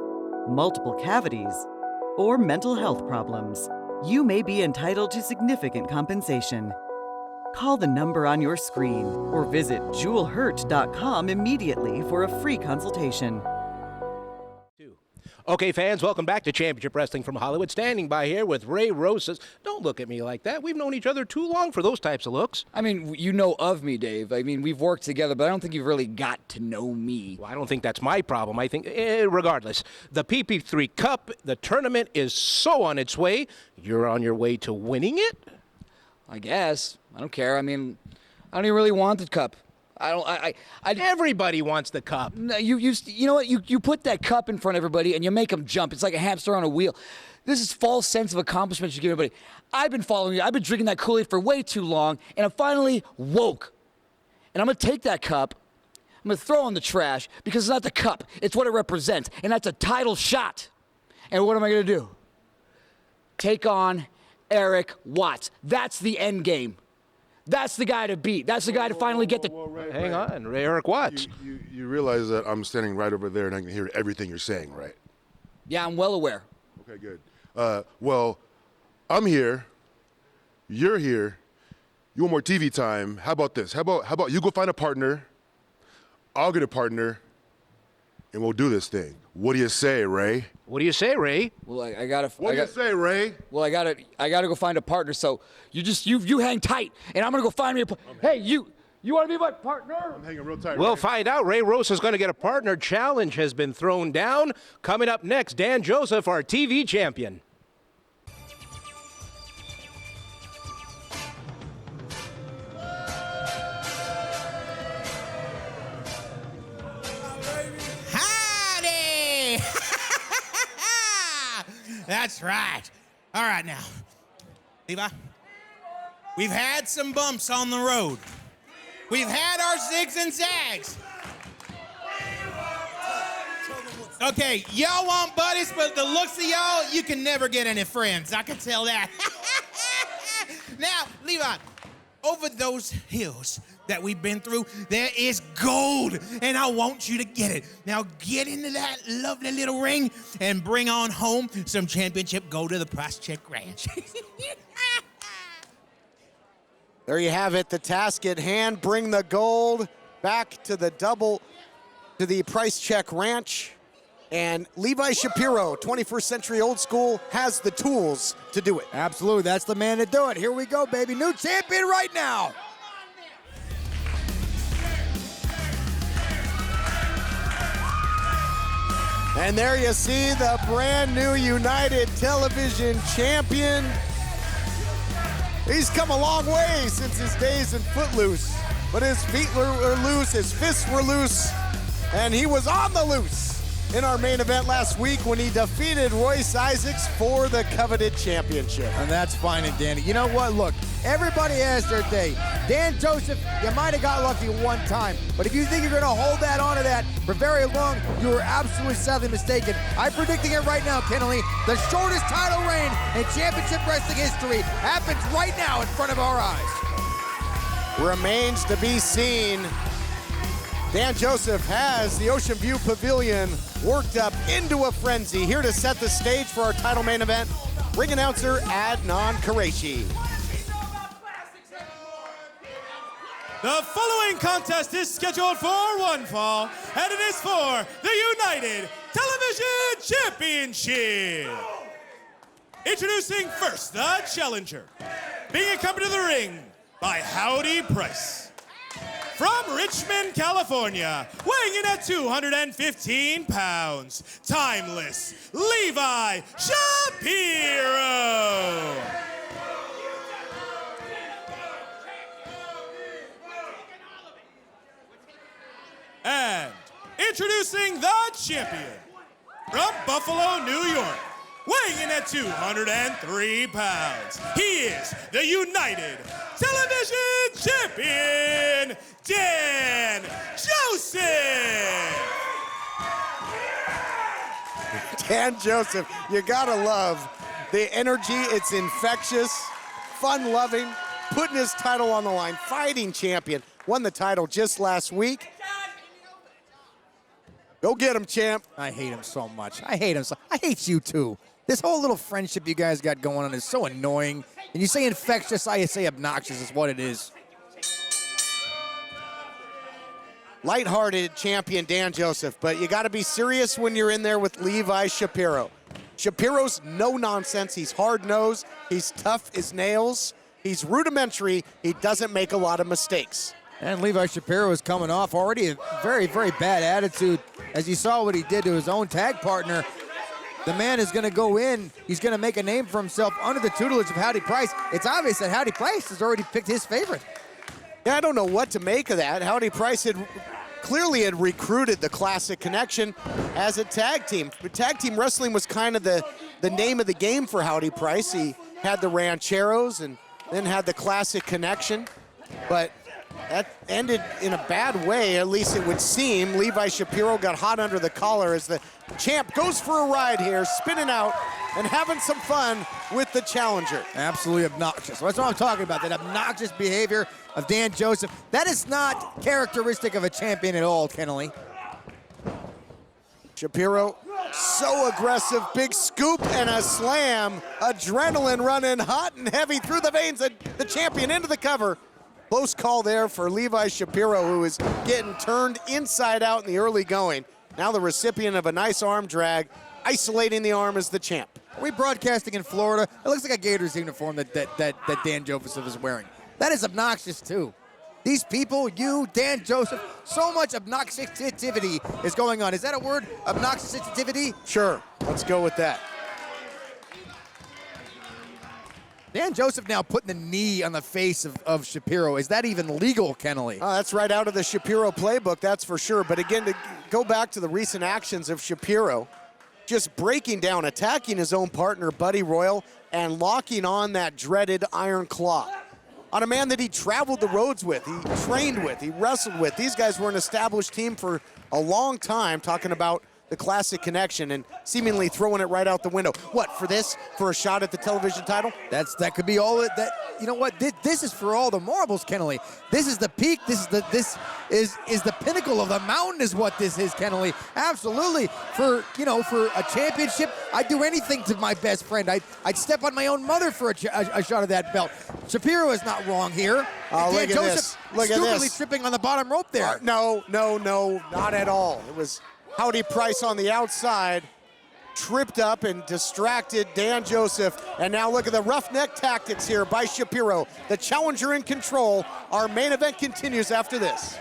multiple cavities, or mental health problems, you may be entitled to significant compensation. Call the number on your screen or visit JuulHurt.com immediately for a free consultation. Okay, fans, welcome back to Championship Wrestling from Hollywood. Standing by here with Ray Rosas. Don't look at me like that. We've known each other too long for those types of looks. I mean, you know of me, Dave. I mean, we've worked together, but I don't think you've really got to know me. Well, I don't think that's my problem. I think, regardless, the PP3 Cup, the tournament is so on its way. You're on your way to winning it? I guess. I don't care. I mean, I don't even really want the cup. Everybody wants the cup. No, you know what? You put that cup in front of everybody and you make them jump. It's like a hamster on a wheel. This is false sense of accomplishment you give everybody. I've been following you. I've been drinking that Kool-Aid for way too long, and I finally woke. And I'm going to take that cup. I'm going to throw it in the trash because it's not the cup. It's what it represents, and that's a title shot. And what am I going to do? Take on Eric Watts. That's the end game. That's the guy to beat. That's the guy to finally get the... Hang on, Eric Watts. You realize that I'm standing right over there and I can hear everything you're saying, right? Yeah, I'm well aware. Okay, good. Well, I'm here. You're here. You want more TV time? How about this? How about you go find a partner? I'll get a partner, and we'll do this thing. What do you say, Ray? What do you say, Ray? Well, I gotta. What do you say, Ray? Well, I gotta go find a partner. So you hang tight, and I'm gonna go find me a. Hey, you want to be my partner? I'm hanging real tight. We'll find out. Ray Rosa is going to get a partner. Challenge has been thrown down. Coming up next, Dan Joseph, our TV champion. That's right. All right, now, Levi, we've had some bumps on the road. We've had our zigs and zags. Okay, y'all want buddies, but the looks of y'all, you can never get any friends. I can tell that. Now, Levi, over those hills that we've been through, there is gold, and I want you to get it. Now get into that lovely little ring and bring on home some championship gold to the Price Check Ranch. There you have it, the task at hand. Bring the gold back to the Price Check Ranch. And Levi Shapiro, 21st Century Old School, has the tools to do it. Absolutely, that's the man to do it. Here we go, baby. New champion right now. And there you see the brand new United Television champion. He's come a long way since his days in Footloose. But his feet were loose, his fists were loose, and he was on the loose in our main event last week when he defeated Royce Isaacs for the coveted championship. And that's fine and dandy. You know what? Look, everybody has their day. Dan Joseph, you might have got lucky one time, but if you think you're going to hold that onto that for very long, you are absolutely sadly mistaken. I'm predicting it right now, Kennelly. The shortest title reign in championship wrestling history happens right now in front of our eyes. Remains to be seen Dan Joseph has the Ocean View Pavilion worked up into a frenzy. Here to set the stage for our title main event, ring announcer Adnan Qureshi. The following contest is scheduled for one fall, and it is for the United Television Championship. Introducing first, the challenger, being accompanied to the ring by Howdy Price. From Richmond, California, weighing in at 215 pounds, Timeless Levi Shapiro. And introducing the champion, from Buffalo, New York, weighing in at 203 pounds, he is the United Television Champion, Dan Joseph! Dan Joseph, you gotta love the energy. It's infectious, fun-loving, putting his title on the line, fighting champion. Won the title just last week. Go get him, champ. I hate him so much. I hate him so. I hate you too. This whole little friendship you guys got going on is so annoying. And you say infectious, I say obnoxious is what it is. Lighthearted champion Dan Joseph, but you got to be serious when you're in there with Levi Shapiro. Shapiro's no nonsense. He's hard-nosed. He's tough as nails. He's rudimentary. He doesn't make a lot of mistakes. And Levi Shapiro is coming off already a very, very bad attitude. As you saw what he did to his own tag partner, the man is going to go in. He's going to make a name for himself under the tutelage of Howdy Price. It's obvious that Howdy Price has already picked his favorite. Yeah, I don't know what to make of that. Howdy Price clearly had recruited the Classic Connection as a tag team. But tag team wrestling was kind of the name of the game for Howdy Price. He had the Rancheros and then had the Classic Connection. But that ended in a bad way, at least it would seem. Levi Shapiro got hot under the collar as the champ goes for a ride here, spinning out and having some fun with the challenger. Absolutely obnoxious. That's what I'm talking about, that obnoxious behavior of Dan Joseph. That is not characteristic of a champion at all, Kennelly. Shapiro, so aggressive, big scoop and a slam. Adrenaline running hot and heavy through the veins, and the champion into the cover. Close call there for Levi Shapiro, who is getting turned inside out in the early going. Now the recipient of a nice arm drag, isolating the arm as the champ. Are we broadcasting in Florida? It looks like a Gators uniform that Dan Joseph is wearing. That is obnoxious, too. These people, you, Dan Joseph, so much obnoxivity is going on. Is that a word? Obnoxivity? Sure, let's go with that. Dan Joseph now putting the knee on the face of Shapiro. Is that even legal, Kennelly? Oh, that's right out of the Shapiro playbook, that's for sure. But again, to go back to the recent actions of Shapiro, just breaking down, attacking his own partner, Buddy Royal, and locking on that dreaded iron claw on a man that he traveled the roads with, he trained with, he wrestled with. These guys were an established team for a long time, talking about the Classic Connection, and seemingly throwing it right out the window. What, for this? For a shot at the television title? That could be all that. You know what? This is for all the marbles, Kennelly. This is the peak. This is the pinnacle of the mountain. Is what this is, Kennelly. Absolutely. For a championship, I'd do anything to my best friend. I'd step on my own mother for a shot of that belt. Shapiro is not wrong here. Oh, Dan look at Joseph this. Look at stupidly this. tripping on the bottom rope there. No, not at all. It was Howdy Price on the outside, tripped up and distracted Dan Joseph. And now look at the roughneck tactics here by Shapiro. The challenger in control. Our main event continues after this.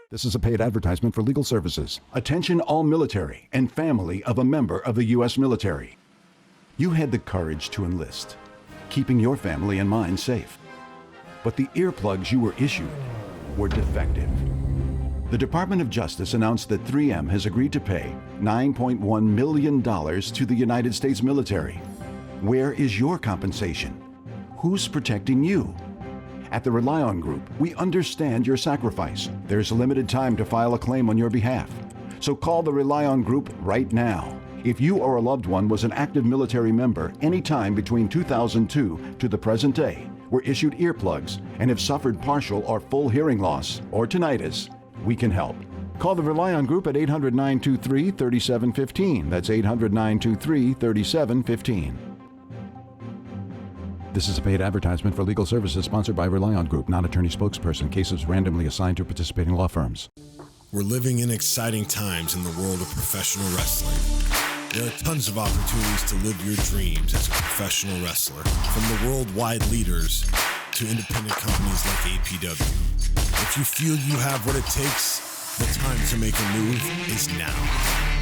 This is a paid advertisement for legal services. Attention all military and family of a member of the U.S. military. You had the courage to enlist, keeping your family and mine safe. But the earplugs you were issued were defective. The Department of Justice announced that 3M has agreed to pay $9.1 million to the United States military. Where is your compensation? Who's protecting you? At the Rely On Group, we understand your sacrifice. There's limited time to file a claim on your behalf. So call the Rely On Group right now. If you or a loved one was an active military member anytime between 2002 to the present day, were issued earplugs, and have suffered partial or full hearing loss or tinnitus, we can help. Call the Rely On Group at 800-923-3715. That's 800-923-3715. This is a paid advertisement for legal services sponsored by Rely On Group, not attorney spokesperson. Cases randomly assigned to participating law firms. We're living in exciting times in the world of professional wrestling. There are tons of opportunities to live your dreams as a professional wrestler, from the worldwide leaders to independent companies like APW. If you feel you have what it takes, the time to make a move is now.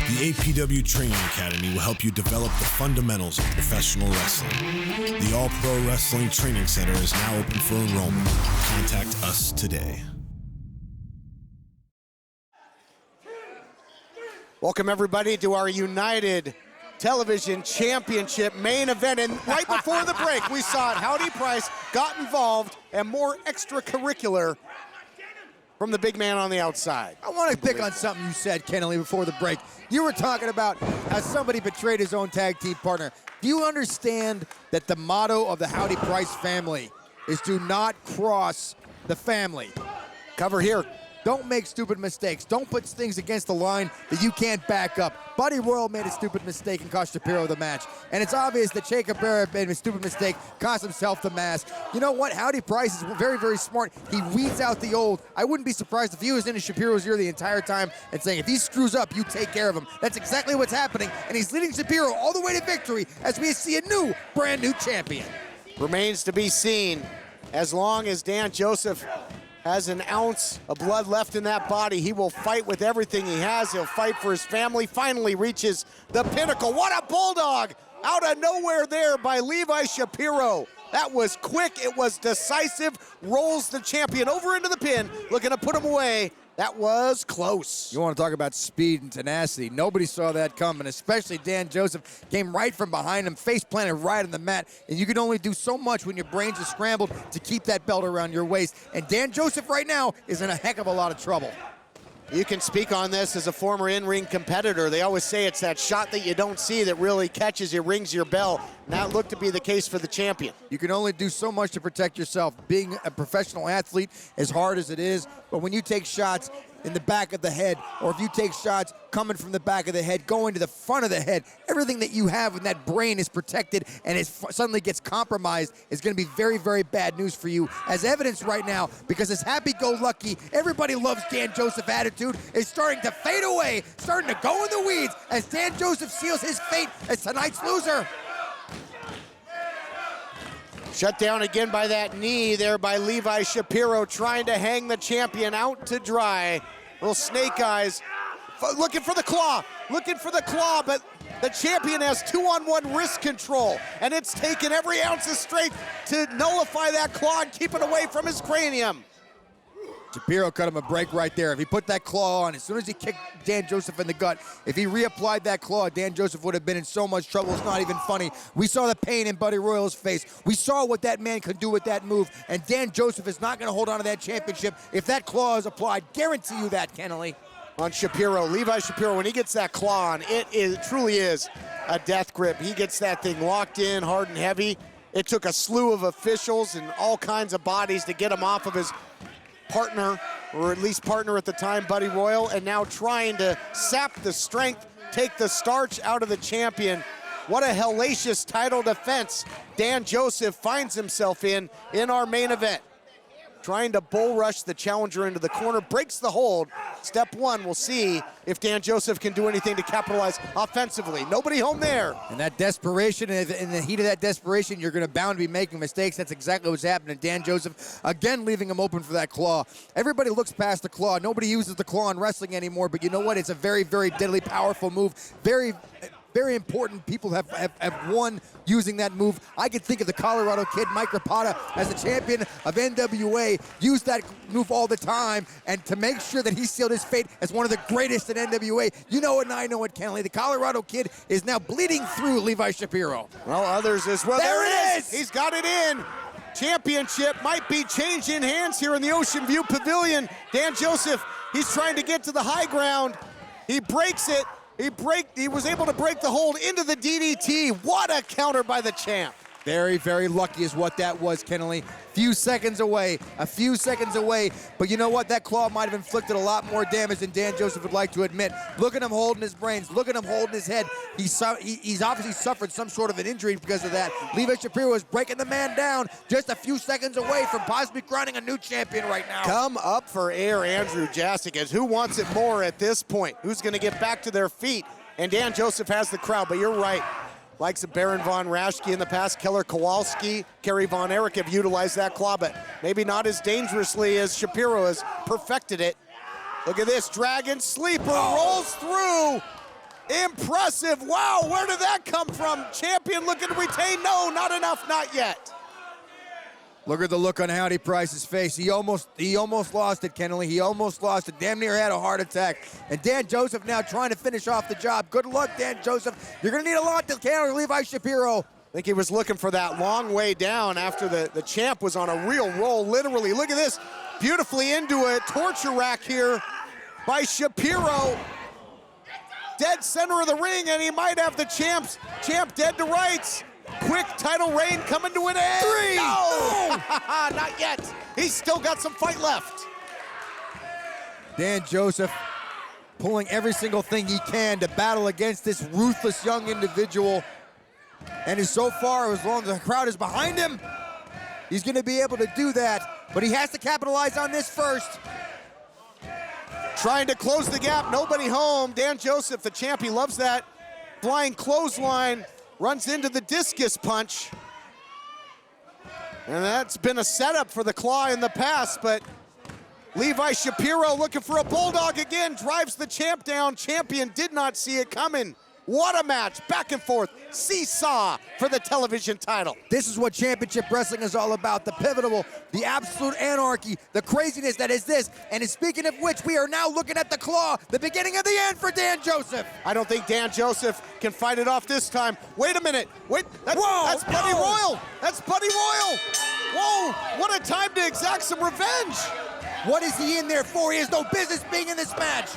The APW Training Academy will help you develop the fundamentals of professional wrestling. The All Pro Wrestling Training Center is now open for enrollment. Contact us today. Welcome, everybody, to our United Television Championship main event. And right before the break, we saw it. Howdy Price got involved and more extracurricular from the big man on the outside. I want to pick on something you said, Kennelly, before the break. You were talking about how somebody betrayed his own tag team partner. Do you understand that the motto of the Howdy Price family is do not cross the family? Cover here. Don't make stupid mistakes. Don't put things against the line that you can't back up. Buddy Royal made a stupid mistake and cost Shapiro the match. And it's obvious that Jacob Barrett made a stupid mistake, cost himself the match. You know what? Howdy Price is very, very smart. He weeds out the old. I wouldn't be surprised if he was in Shapiro's ear the entire time and saying, if he screws up, you take care of him. That's exactly what's happening. And he's leading Shapiro all the way to victory as we see a new, brand new champion. Remains to be seen. As long as Dan Joseph has an ounce of blood left in that body, he will fight with everything he has. He'll fight for his family. Finally reaches the pinnacle. What a bulldog out of nowhere there by Levi Shapiro. That was quick. It was decisive. Rolls the champion over into the pin, looking to put him away. That was close. You want to talk about speed and tenacity. Nobody saw that coming, especially Dan Joseph came right from behind him, face planted right on the mat, and you can only do so much when your brains are scrambled to keep that belt around your waist. And Dan Joseph right now is in a heck of a lot of trouble. You can speak on this as a former in-ring competitor. They always say it's that shot that you don't see that really catches you, rings your bell. And that looked to be the case for the champion. You can only do so much to protect yourself. Being a professional athlete, as hard as it is, but when you take shots in the back of the head, or if you take shots coming from the back of the head, going to the front of the head, everything that you have in that brain is protected, and it suddenly gets compromised is going to be very, very bad news for you, as evidenced right now, because this happy-go-lucky, everybody loves Dan Joseph attitude is starting to fade away, starting to go in the weeds, as Dan Joseph seals his fate as tonight's loser. Shut down again by that knee there by Levi Shapiro, trying to hang the champion out to dry. Little snake eyes, looking for the claw, but the champion has 2-on-1 wrist control, and it's taken every ounce of strength to nullify that claw and keep it away from his cranium. Shapiro cut him a break right there. If he put that claw on, as soon as he kicked Dan Joseph in the gut, if he reapplied that claw, Dan Joseph would have been in so much trouble. It's not even funny. We saw the pain in Buddy Royal's face. We saw what that man could do with that move, and Dan Joseph is not going to hold on to that championship if that claw is applied. Guarantee you that, Kennelly. On Shapiro, Levi Shapiro, when he gets that claw on, it truly is a death grip. He gets that thing locked in hard and heavy. It took a slew of officials and all kinds of bodies to get him off of his partner, or at least partner at the time, Buddy Royal, and now trying to sap the strength, take the starch out of the champion. What a hellacious title defense Dan Joseph finds himself in our main event. Trying to bull rush the challenger into the corner, breaks the hold. Step one, we'll see if Dan Joseph can do anything to capitalize offensively. Nobody home there. And that desperation, in the heat of that desperation, you're going to bound to be making mistakes. That's exactly what's happening. Dan Joseph, again, leaving him open for that claw. Everybody looks past the claw. Nobody uses the claw in wrestling anymore, but you know what? It's a very, very deadly, powerful move. Very important people have won using that move. I can think of the Colorado Kid, Mike Rapata, as the champion of NWA, used that move all the time, and to make sure that he sealed his fate as one of the greatest in NWA. You know it and I know it, Kennelly. The Colorado Kid is now bleeding through Levi Shapiro. Well, others as well. There it is! He's got it in. Championship might be changing hands here in the Ocean View Pavilion. Dan Joseph, he's trying to get to the high ground. He breaks it. He was able to break the hold into the DDT. What a counter by the champ. Very, very lucky is what that was, Kennelly. A few seconds away. But you know what? That claw might have inflicted a lot more damage than Dan Joseph would like to admit. Look at him holding his brains. Look at him holding his head. He's obviously suffered some sort of an injury because of that. Levi Shapiro is breaking the man down just a few seconds away from possibly crowning a new champion right now. Come up for air, Andrew Jasik, as who wants it more at this point? Who's going to get back to their feet? And Dan Joseph has the crowd, but you're right. Likes of Baron von Raschke in the past, Keller Kowalski, Kerry Von Erich have utilized that claw, but maybe not as dangerously as Shapiro has perfected it. Look at this, Dragon Sleeper rolls through. Impressive, wow, where did that come from? Champion looking to retain, no, not enough, not yet. Look at the look on Howdy Price's face. He almost lost it, Kennelly. He almost lost it. Damn near had a heart attack. And Dan Joseph now trying to finish off the job. Good luck, Dan Joseph. You're going to need a lot to counter Levi Shapiro. I think he was looking for that long way down after the champ was on a real roll, literally. Look at this, beautifully into a torture rack here by Shapiro. Dead center of the ring, and he might have the champ dead to rights. Quick title reign coming to an end. 3. No! Not yet. He's still got some fight left. Dan Joseph pulling every single thing he can to battle against this ruthless young individual. And so far, as long as the crowd is behind him, he's going to be able to do that. But he has to capitalize on this first. Trying to close the gap, nobody home. Dan Joseph, the champ, he loves that. Flying clothesline. Runs into the discus punch. And that's been a setup for the claw in the past, but Levi Shapiro looking for a bulldog again, drives the champ down. Champion did not see it coming. What a match, back and forth, seesaw for the television title. This is what championship wrestling is all about, the pivotal, the absolute anarchy, the craziness that is this. And speaking of which, we are now looking at the claw, the beginning of the end for Dan Joseph. I don't think Dan Joseph can fight it off this time. Wait a minute, wait, that's Buddy Royal. That's Buddy Royal. Whoa, what a time to exact some revenge. What is he in there for? He has no business being in this match.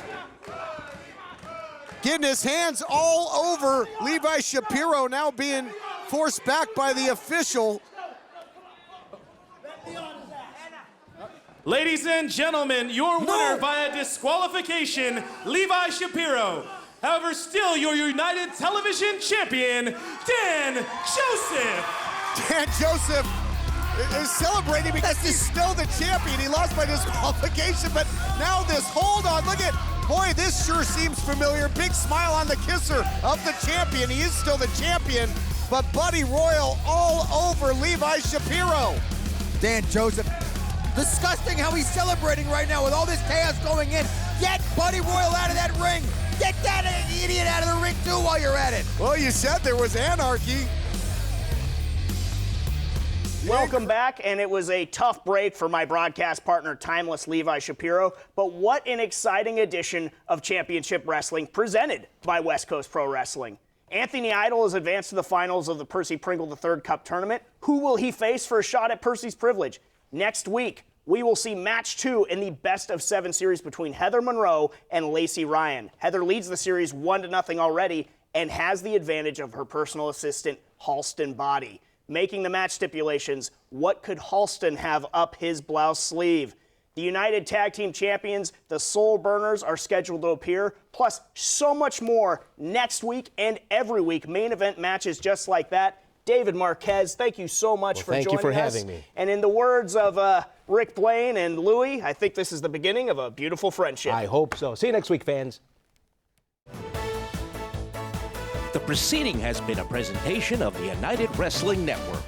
Getting his hands all over Levi Shapiro, now being forced back by the official. Ladies and gentlemen, your winner via disqualification, Levi Shapiro. However, still your United Television champion, Dan Joseph. Dan Joseph is celebrating because he's still the champion. He lost by disqualification, but now this hold on, look at, boy, this sure seems familiar. Big smile on the kisser of the champion. He is still the champion, but Buddy Royal all over Levi Shapiro. Dan Joseph, disgusting how he's celebrating right now with all this chaos going in. Get Buddy Royal out of that ring. Get that idiot out of the ring too while you're at it. Well, you said there was anarchy. Welcome back, and it was a tough break for my broadcast partner, Timeless Levi Shapiro, but what an exciting edition of Championship Wrestling presented by West Coast Pro Wrestling. Anthony Idol has advanced to the finals of the Percy Pringle III Cup Tournament. Who will he face for a shot at Percy's privilege? Next week, we will see match 2 in the best-of-7 series between Heather Monroe and Lacey Ryan. Heather leads the series 1-0 already and has the advantage of her personal assistant, Halston Body. Making the match stipulations, what could Halston have up his blouse sleeve? The United Tag Team Champions, the Soul Burners, are scheduled to appear, plus so much more next week and every week. Main event matches just like that. David Marquez, thank you so much for joining us. Thank you for having me. And in the words of Rick Blaine and Louie, I think this is the beginning of a beautiful friendship. I hope so. See you next week, fans. The proceeding has been a presentation of the United Wrestling Network.